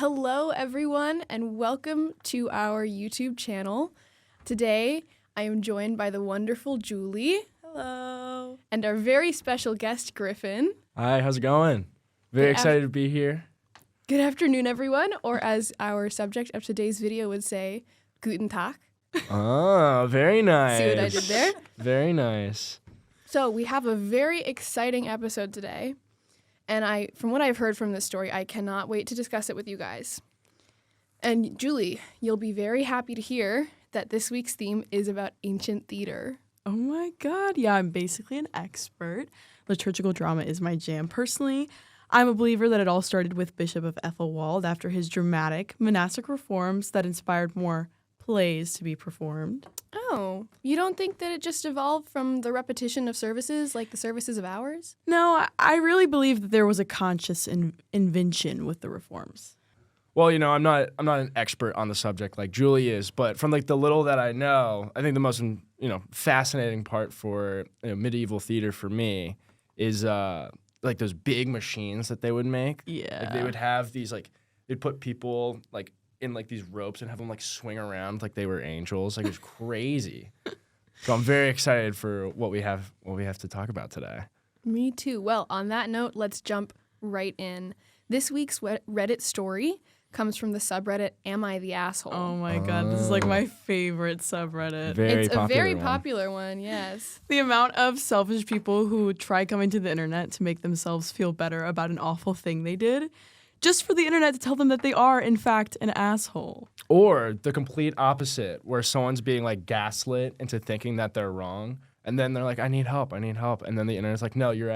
Hello, everyone, and welcome to our YouTube channel. Today, I am joined by the wonderful Julie. Hello. And our very special guest, Griffin. Hi, how's it going? Very excited to be here. Good afternoon, everyone, or as our subject of today's video would say, Guten Tag. Oh, very nice. See what I did there? Very nice. So we have a very exciting episode today. And from what I've heard from this story, I cannot wait to discuss it with you guys. And Julie, you'll be very happy to hear that this week's theme is about ancient theater. Oh my God. Yeah, I'm basically an expert. Liturgical drama is my jam. Personally, I'm a believer that it all started with Bishop of Ethelwald after his dramatic monastic reforms that inspired more plays to be performed. Oh, you don't think that it just evolved from the repetition of services like the services of ours? No, I really believe that there was a conscious invention with the reforms. Well, I'm not an expert on the subject like Julie is, but from like the little that I know, I think the most fascinating part for medieval theater for me is like those big machines that they would make. Yeah. Like they would have these they'd put people like in like these ropes and have them like swing around like they were angels. Like it was crazy. So I'm very excited for what we have to talk about today. Me too. Well, on that note, let's jump right in. This week's Reddit story comes from the subreddit Am I the Asshole? Oh my God, this is like my favorite subreddit. It's a very popular one, yes. The amount of selfish people who try coming to the internet to make themselves feel better about an awful thing they did, just for the internet to tell them that they are, in fact, an asshole. Or the complete opposite, where someone's being like gaslit into thinking that they're wrong, and then they're like, I need help, and then the internet's like, no, you're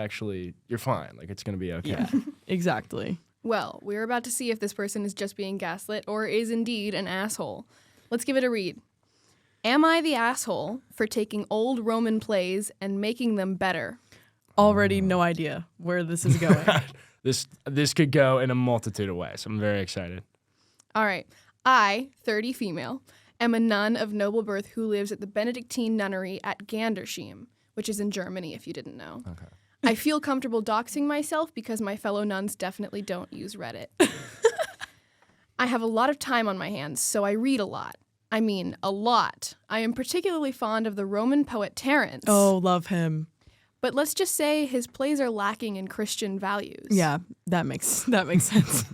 fine, like it's gonna be okay. Yeah, exactly. Well, we're about to see if this person is just being gaslit or is indeed an asshole. Let's give it a read. Am I the asshole for taking old Roman plays and making them better? Already no idea where this is going. This could go in a multitude of ways. I'm very excited. All right. I, 30 female, am a nun of noble birth who lives at the Benedictine nunnery at GANDERSHEIM, which is in Germany, if you didn't know. Okay. I feel comfortable doxing myself because my fellow nuns definitely don't use Reddit. I have a lot of time on my hands, so I read a lot. I mean, a lot. I am particularly fond of the Roman poet Terence. Oh, love him. But let's just say his plays are lacking in Christian values. Yeah, that makes sense.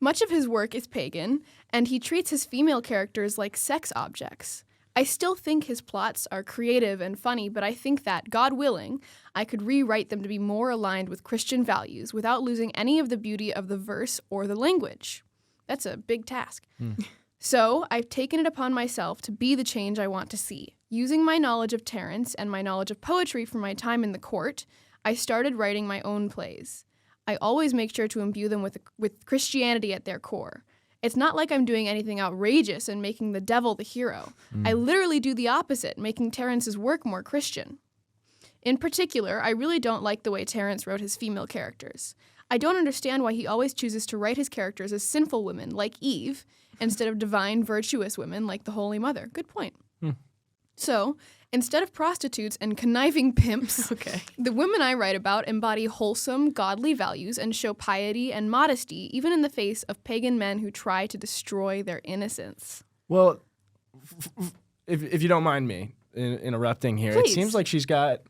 Much of his work is pagan, and he treats his female characters like sex objects. I still think his plots are creative and funny, but I think that, God willing, I could rewrite them to be more aligned with Christian values without losing any of the beauty of the verse or the language. That's a big task. So I've taken it upon myself to be the change I want to see. Using my knowledge of Terence and my knowledge of poetry from my time in the court, I started writing my own plays. I always make sure to imbue them with Christianity at their core. It's not like I'm doing anything outrageous and making the devil the hero. I literally do the opposite, making Terence's work more Christian. In particular, I really don't like the way Terence wrote his female characters. I don't understand why he always chooses to write his characters as sinful women, like Eve, instead of divine, virtuous women, like the Holy Mother. Good point. So, instead of prostitutes and conniving pimps, the women I write about embody wholesome, godly values and show piety and modesty, even in the face of pagan men who try to destroy their innocence. Well, if you don't mind me interrupting here, Please. It seems like she's got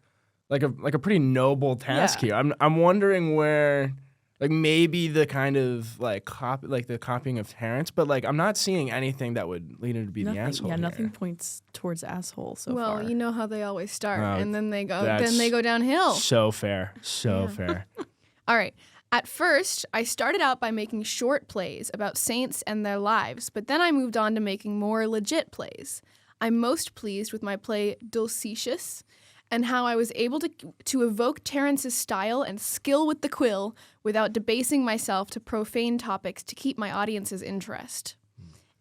like a pretty noble task here. I'm wondering where, like maybe the kind of the copying of Terence, but like I'm not seeing anything that would lead her to be the asshole. Yeah, here. nothing points towards asshole so Well, far. you know how they always start, Oh, and then they go downhill. So fair. Fair. All right. At first, I started out by making short plays about saints and their lives, but then I moved on to making more legit plays. I'm most pleased with my play Dulcetius and how I was able to evoke Terence's style and skill with the quill without debasing myself to profane topics to keep my audience's interest.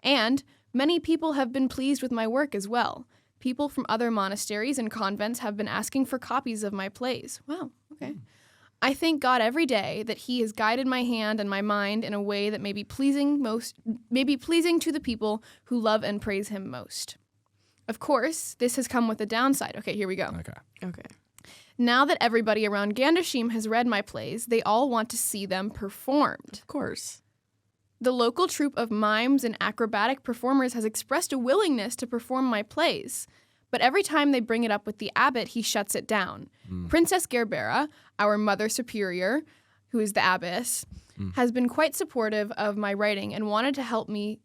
And many people have been pleased with my work as well. People from other monasteries and convents have been asking for copies of my plays. Wow, okay. I thank God every day that he has guided my hand and my mind in a way that may be pleasing to the people who love and praise him most. Of course, this has come with a downside. Okay, here we go. Okay. Now that everybody around GANDERSHEIM has read my plays, they all want to see them performed. Of course. The local troupe of mimes and acrobatic performers has expressed a willingness to perform my plays. But every time they bring it up with the abbot, he shuts it down. Princess Gerbera, our mother superior, who is the abbess, has been quite supportive of my writing and wanted to help me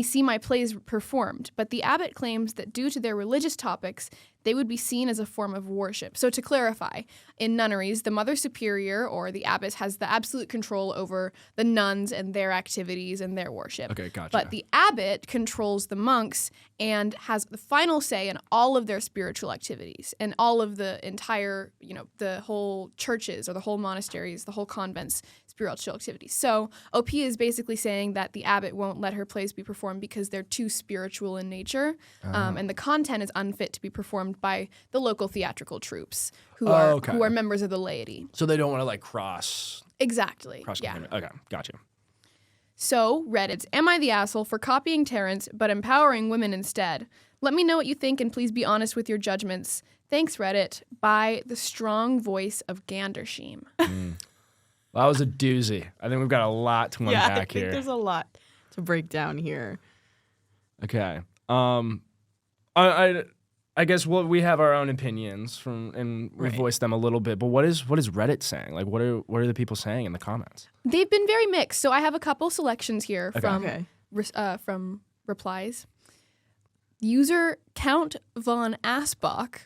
see my plays performed. But the abbot claims that due to their religious topics, they would be seen as a form of worship. So to clarify, in nunneries, the mother superior or the abbess has the absolute control over the nuns and their activities and their worship. Okay, gotcha. But the abbot controls the monks and has the final say in all of their spiritual activities and all of the entire, the whole churches or the whole monasteries, the whole convents, spiritual activities. So OP is basically saying that the abbot won't let her plays be performed because they're too spiritual in nature, and the content is unfit to be performed by the local theatrical troops who are members of the laity. So they don't want to like cross. Exactly. Yeah. Okay, gotcha. So Reddit's, am I the asshole for copying Terrence but empowering women instead? Let me know what you think and please be honest with your judgments. Thanks, Reddit. By the strong voice of Gandersheim. That was a doozy. I think we've got a lot to unpack I think here. there's a lot to break down here. Okay. I guess we have our own opinions and we voiced them a little bit. But what is Reddit saying? Like, what are the people saying in the comments? They've been very mixed. So I have a couple selections here from replies. User Count von Asbach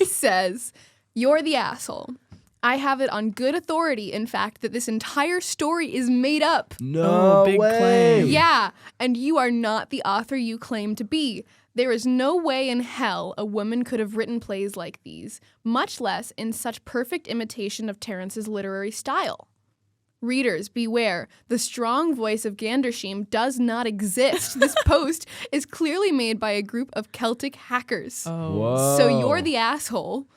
says, "You're the asshole. I have it on good authority, in fact, that this entire story is made up." No big way. claim. Yeah, and you are not the author you claim to be. There is no way in hell a woman could have written plays like these, much less in such perfect imitation of Terrence's literary style. Readers, beware. The strong voice of Gandersheim does not exist. This post is clearly made by a group of Celtic hackers. Whoa. So you're the asshole.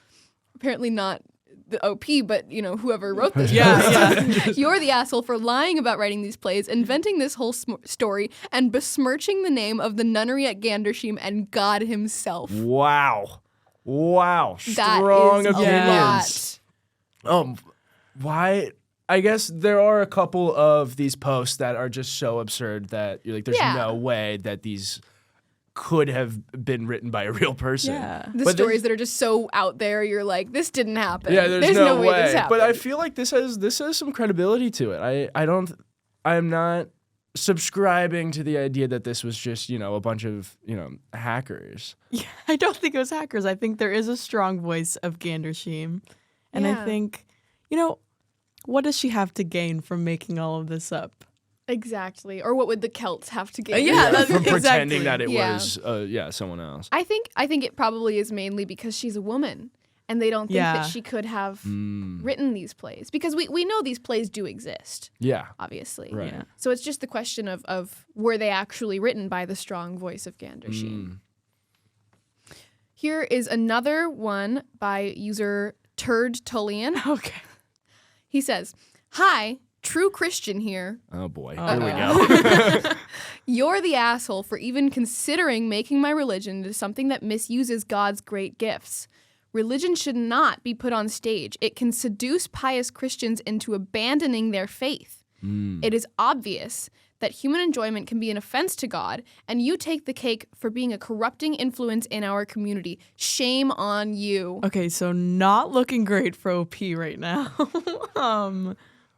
Apparently not the OP, but whoever wrote this. Yeah. You're the asshole for lying about writing these plays, inventing this whole story, and besmirching the name of the nunnery at Gandersheim and God himself. Wow. That Strong is opinions. a lot. Why? I guess there are a couple of these posts that are just so absurd that you're like, there's no way that these could have been written by a real person. Yeah. The stories that are just so out there, you're like, this didn't happen. Yeah, there's no way this happened. But I feel like this has some credibility to it. I'm not subscribing to the idea that this was just, a bunch of, hackers. Yeah, I don't think it was hackers. I think there is a strong voice of Gandersheim. And I think, what does she have to gain from making all of this up? Exactly. Or what would the Celts have to gain? That's from exactly. pretending that it was someone else. I think it probably is mainly because she's a woman and they don't think that she could have written these plays. Because we know these plays do exist. Yeah. Obviously. Right. Yeah. So it's just the question of were they actually written by the strong voice of Gandersheim? Here is another one by user Turd Tullian. Okay. He says, "Hi, true Christian here. Oh boy. Here we go. You're the asshole for even considering making my religion into something that misuses God's great gifts. Religion should not be put on stage. It can seduce pious Christians into abandoning their faith. It is obvious that human enjoyment can be an offense to God, and you take the cake for being a corrupting influence in our community. Shame on you." Okay, so not looking great for OP right now.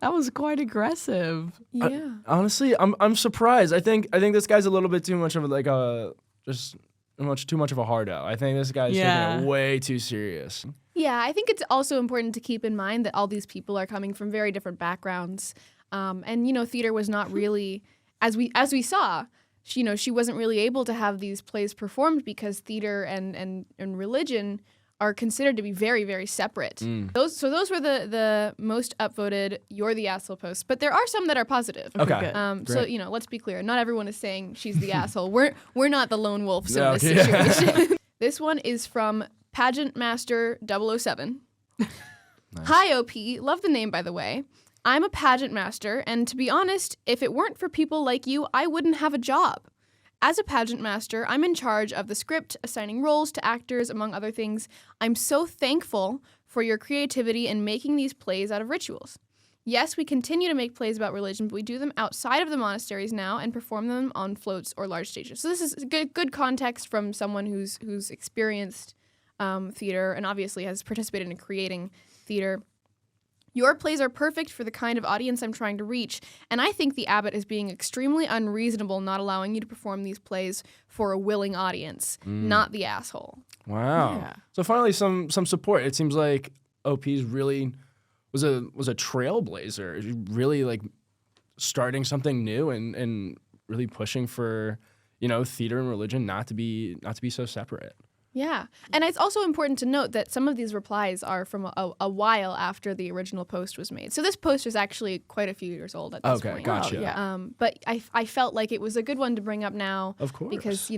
That was quite aggressive. Yeah. Honestly, I'm surprised. I think this guy's a little bit too much of too much of a hardo. I think this guy's taking it way too serious. Yeah, I think it's also important to keep in mind that all these people are coming from very different backgrounds. And theater was not really, as we saw, she wasn't really able to have these plays performed because theater and religion are considered to be very, very separate. Those were the most upvoted "You're the asshole" posts, but there are some that are positive. Okay. So let's be clear. Not everyone is saying she's the asshole. We're not the lone wolves in this situation. This one is from Pageant Master 007. Nice. "Hi OP, love the name by the way. I'm a pageant master, and to be honest, if it weren't for people like you, I wouldn't have a job. As a pageant master, I'm in charge of the script, assigning roles to actors, among other things. I'm so thankful for your creativity in making these plays out of rituals. Yes, we continue to make plays about religion, but we do them outside of the monasteries now and perform them on floats or large stages. So this is good context from someone who's experienced theater and obviously has participated in creating theater. Your plays are perfect for the kind of audience I'm trying to reach, and I think the abbot is being extremely unreasonable not allowing you to perform these plays for a willing audience, not the asshole. Wow. Yeah. So finally some support. It seems like OP's really was a trailblazer. Really like starting something new and really pushing for, theater and religion not to be so separate. Yeah. And it's also important to note that some of these replies are from a while after the original post was made. So this post is actually quite a few years old at this point. Okay, gotcha. Oh, yeah. But I felt like it was a good one to bring up now. Of course. Because,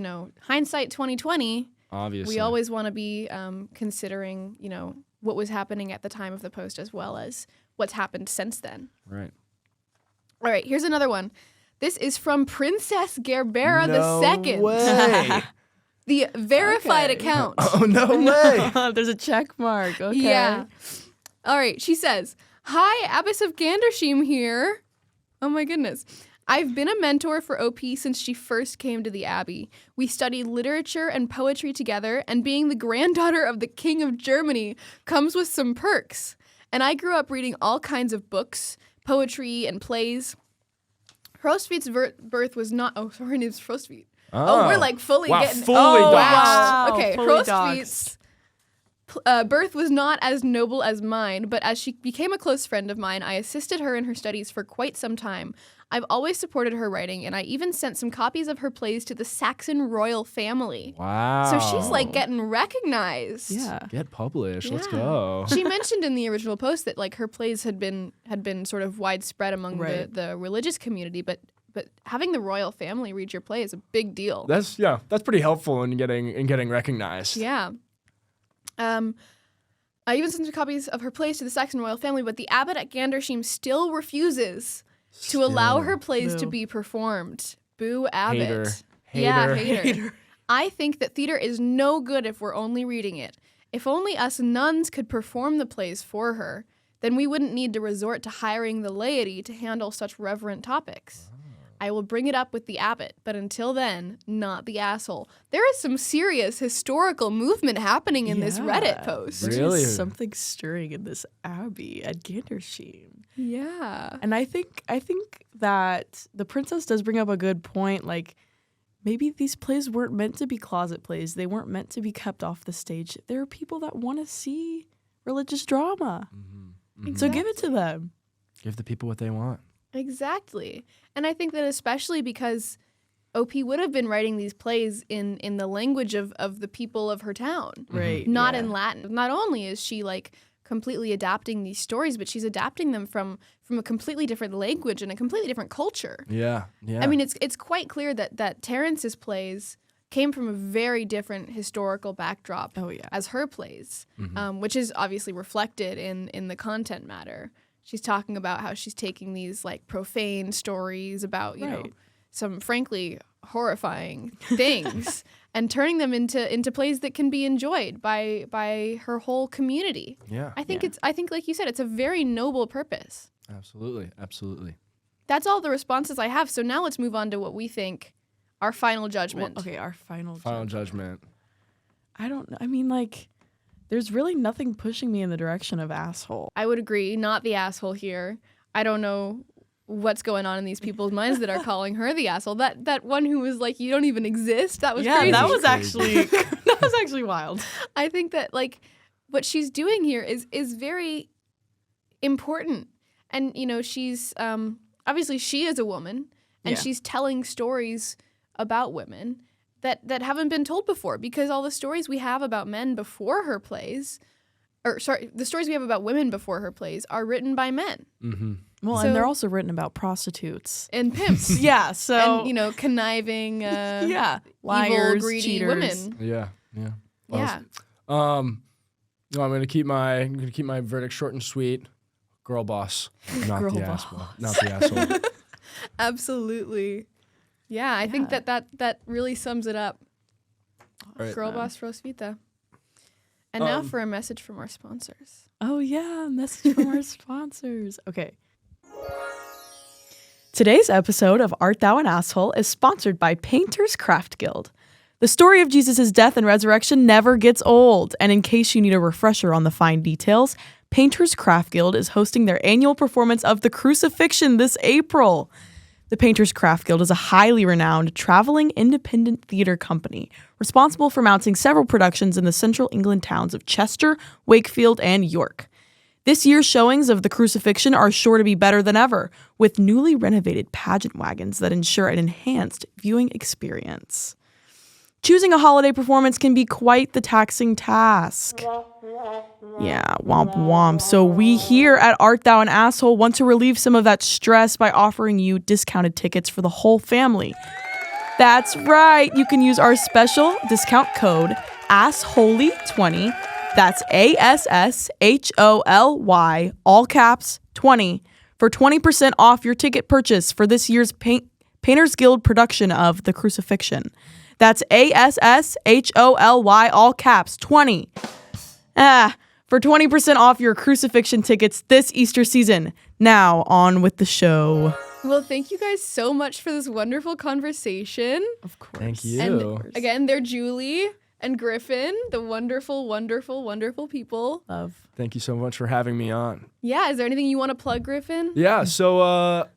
hindsight 2020, Obviously. we always want to be considering, what was happening at the time of the post as well as what's happened since then. Right. All right, here's another one. This is from Princess Gerbera II. No way. The verified Okay. account. Oh, no way. There's a check mark. Okay. Yeah. All right, she says, "Hi, Abbess of GANDERSHEIM here. Oh my goodness. I've been a mentor for OP since she first came to the Abbey. We studied literature and poetry together, and being the granddaughter of the King of Germany comes with some perks. And I grew up reading all kinds of books, poetry, and plays. Hrotsvit's birth was not... Oh, sorry, her name's Hrotsvit. Oh, we're like fully Wow, getting... fully oh, doxed. wow. Wow, Okay, fully Hrotsvit's birth was not as noble as mine, but as she became a close friend of mine, I assisted her in her studies for quite some time. I've always supported her writing, and I even sent some copies of her plays to the Saxon royal family. Wow. So she's like getting recognized. Yeah. Get published. Let's Yeah. go. She mentioned in the original post that like her plays had been sort of widespread among Right. the religious community, but having the royal family read your play is a big deal. That's pretty helpful in getting recognized. Yeah. I even sent some copies of her plays to the Saxon royal family, but the abbot at GANDERSHEIM still refuses to allow her plays to Boo. be performed. Boo, abbot. Hater. Yeah, Hater. hater. I think that theater is no good if we're only reading it. If only us nuns could perform the plays for her, then we wouldn't need to resort to hiring the laity to handle such reverent topics. I will bring it up with the abbot, but until then, not the asshole. There is some serious historical movement happening in this Yeah. Reddit post. There's Really? something stirring in this abbey at GANDERSHEIM. Yeah. And I think that the princess does bring up a good point. Like, maybe these plays weren't meant to be closet plays. They weren't meant to be kept off the stage. There are people that want to see religious drama. So give it to them. Give the people what they want. Exactly. And I think that especially because OP would have been writing these plays in the language of the people of her town. Right. Not yeah. in Latin. Not only is she like completely adapting these stories, but she's adapting them from a completely different language and a completely different culture. Yeah. Yeah. I mean, it's quite clear that Terence's plays came from a very different historical backdrop Oh, yeah. as her plays, which is obviously reflected in the content matter. She's talking about how she's taking these like profane stories about, you know, Right. some frankly horrifying things and turning them into plays that can be enjoyed by her whole community. yeah. I think like you said, it's a very noble purpose. Absolutely. Absolutely. That's all the responses I have. So now let's move on to what we think our final judgment. Okay, our final Judgment. I don't know. I mean, like, there's really nothing pushing me in the direction of asshole. I would agree, not the asshole here. I don't know what's going on in these people's minds that are calling her the asshole. That one who was like, "You don't even exist." That was crazy. that was Crazy. actually wild. I think that like what she's doing here is very important, and you know she's obviously she is a woman, and Yeah. she's telling stories about women that haven't been told before, because all the stories we have about men before her plays, the stories we have about women before her plays are written by men Mm-hmm. Well, So- and they're also written about prostitutes. and pimps. Yeah, so And, you know, conniving, yeah, evil, liars, greedy cheaters. women. Yeah. Yeah. Yeah. No, I'm gonna keep my verdict short and sweet. Girl boss, not Girl the boss. asshole. Not the asshole. Absolutely. Yeah, I think that really sums it up. Right. Girl boss Hrotsvit. And now for a message from our sponsors. Oh yeah, message from our sponsors. Okay, Today's episode of Art Thou an Asshole is sponsored by Painters Craft Guild. The story of Jesus' death and resurrection never gets old, and in case you need a refresher on the fine details, Painters Craft Guild is hosting their annual performance of The Crucifixion this April. The Painters Craft Guild is a highly renowned traveling independent theater company responsible for mounting several productions in the central England towns of Chester, Wakefield, and York. This year's showings of The Crucifixion are sure to be better than ever, with newly renovated pageant wagons that ensure an enhanced viewing experience. Choosing a holiday performance can be quite the taxing task. Yeah, womp womp. So we here at Art Thou an Asshole want to relieve some of that stress by offering you discounted tickets for the whole family. That's right. You can use our special discount code ASSHOLY20. That's ASSHOLY, all caps, 20, for 20% off your ticket purchase for this year's Painters Guild production of The Crucifixion. That's ASSHOLY, all caps, 20. For 20% off your crucifixion tickets this Easter season. Now, on with the show. Well, thank you guys so much for this wonderful conversation. Of course. Thank you. And again, they're Julie and Griffin, the wonderful, wonderful, wonderful people. Love. Thank you so much for having me on. Yeah, is there anything you want to plug, Griffin? Yeah, so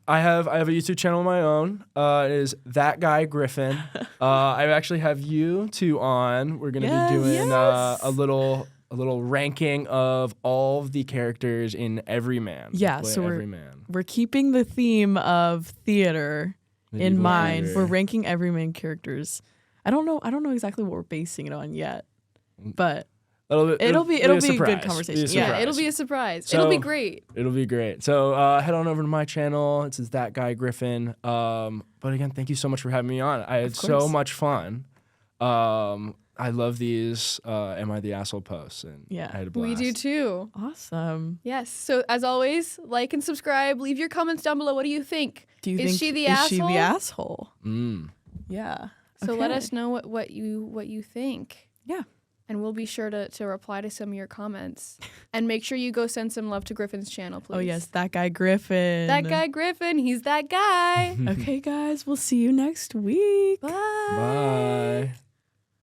I have a YouTube channel of my own. It is That Guy Griffin. I actually have you two on. We're gonna be doing a little ranking of all of the characters in Everyman. Yeah, so we're keeping the theme of theater in mind. We're ranking Everyman characters. I don't know exactly what we're basing it on yet, but it'll be a good conversation. Yeah, it'll be a surprise. It'll be great. It'll be great. So head on over to my channel. It's That Guy Griffin. But again, thank you so much for having me on. I had so much fun. I love these Am I the Asshole posts, and I had a blast. We do too. Awesome. Yes. So as always, like and subscribe. Leave your comments down below. What do you think? Is she the asshole? Yeah. So let us know what you think. Yeah. And we'll be sure to reply to some of your comments. And make sure you go send some love to Griffin's channel, please. Oh, yes. That Guy Griffin. That Guy Griffin. He's that guy. Okay, guys. We'll see you next week. Bye. Bye.